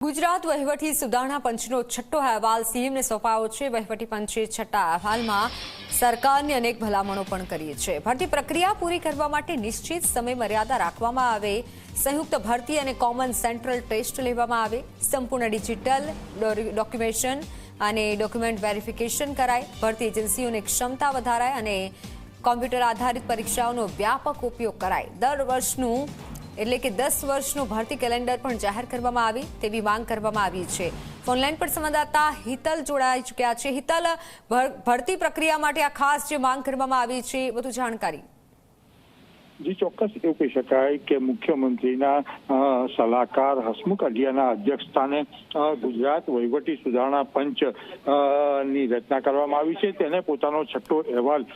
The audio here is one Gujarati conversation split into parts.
ગુજરાત વહીવટી સુધારણા પંચનો છઠ્ઠો અહેવાલ સીએમને સોંપાયો છે। વહીવટી પંચે છઠ્ઠા અહેવાલમાં સરકારની અનેક ભલામણો પણ કરી છે। ભરતી પ્રક્રિયા પૂરી કરવા માટે નિશ્ચિત સમય મર્યાદા રાખવામાં આવે, સંયુક્ત ભરતી અને કોમન સેન્ટ્રલ ટેસ્ટ લેવામાં આવે, સંપૂર્ણ ડિજિટલ ડોક્યુમેન્ટેશન અને ડોક્યુમેન્ટ વેરિફિકેશન કરાય, ભરતી એજન્સીઓની ક્ષમતા વધારાય અને કોમ્પ્યુટર આધારિત પરીક્ષાઓનો વ્યાપક ઉપયોગ કરાય। દર વર્ષનું એટલે કે 10 વર્ષનું ભરતી કેલેન્ડર પણ જાહેર કરવામાં આવે તેવી માંગ કરવામાં આવી છે। ફોનલાઈન પર સંવાદદાતા હિતલ જોડાઈ ચૂક્યા છે। હિતલ, ભરતી પ્રક્રિયા માટે આ ખાસ જે માંગ કરવામાં આવી છે, વધુ જાણકારી। जी ચોક્કસ એવું કહી શકાય કે મુખ્યમંત્રીના સલાહકાર હસમુખ અઢિયાના અધ્યક્ષસ્થાને ગુજરાત વહીવટી સુધારણા પંચ ની રચના કરવામાં આવી છે। તેને પોતાનો છઠ્ઠો અહેવાલ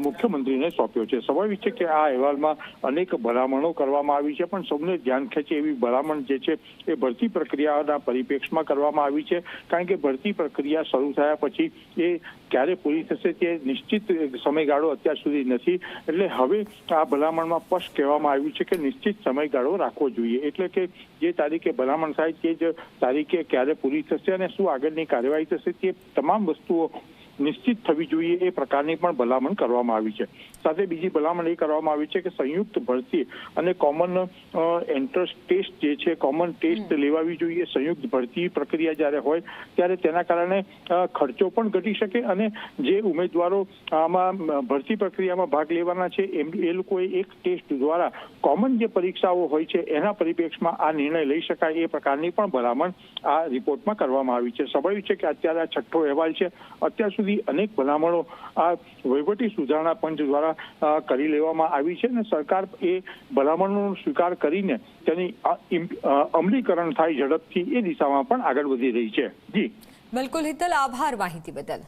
મુખ્યમંત્રીને સોંપ્યો છે। સ્વાભાવિક છે કે આ અહેવાલમાં અનેક ભલામણો કરવામાં આવી છે, પણ સૌને ધ્યાન ખેંચે એવી ભલામણ જે છે એ ભરતી પ્રક્રિયાના પરિપ્રેક્ષમાં કરવામાં આવી છે। કારણ કે ભરતી પ્રક્રિયા શરૂ થયા પછી એ ક્યારે પૂરી થશે તે નિશ્ચિત સમયગાળો અત્યાર સુધી નથી, એટલે હવે આ ભલામણમાં સ્પષ્ટ કહેવામાં આવ્યું છે કે નિશ્ચિત સમયગાળો રાખવો જોઈએ, એટલે કે જે તારીખે ભલામણ થાય તે જ તારીખે ક્યારે પૂરી થશે અને શું આગળની કાર્યવાહી થશે તે તમામ વસ્તુઓ નિશ્ચિત થવી જોઈએ એ પ્રકારની પણ ભલામણ કરવામાં આવી છે। સાથે બીજી ભલામણ એ કરવામાં આવી છે કે સંયુક્ત ભરતી અને કોમન એન્ટ્રન્સ ટેસ્ટ જે છે કોમન ટેસ્ટ લેવાવી જોઈએ। સંયુક્ત ભરતી પ્રક્રિયા જ્યારે હોય ત્યારે તેના કારણે ખર્ચો પણ ઘટી શકે અને જે ઉમેદવારો આમાં ભરતી પ્રક્રિયામાં ભાગ લેવાના છે એ લોકોએ એક ટેસ્ટ દ્વારા કોમન જે પરીક્ષાઓ હોય છે એના પરિપ્રેક્ષમાં આ નિર્ણય લઈ શકાય એ પ્રકારની પણ ભલામણ આ રિપોર્ટમાં કરવામાં આવી છે। સ્વાભાવિક છે કે અત્યારે આ છઠ્ઠો અહેવાલ છે, અત્યાર સુધી અનેક ભલામણો આ વહીવટી સુધારણા પંચ દ્વારા કરી લેવામાં આવી છે અને સરકાર એ ભલામણોનો સ્વીકાર કરીને તેની અમલીકરણ થાય ઝડપથી એ દિશામાં પણ આગળ વધી રહી છે। જી બિલકુલ હિતલ, આભાર માહિતી બદલ।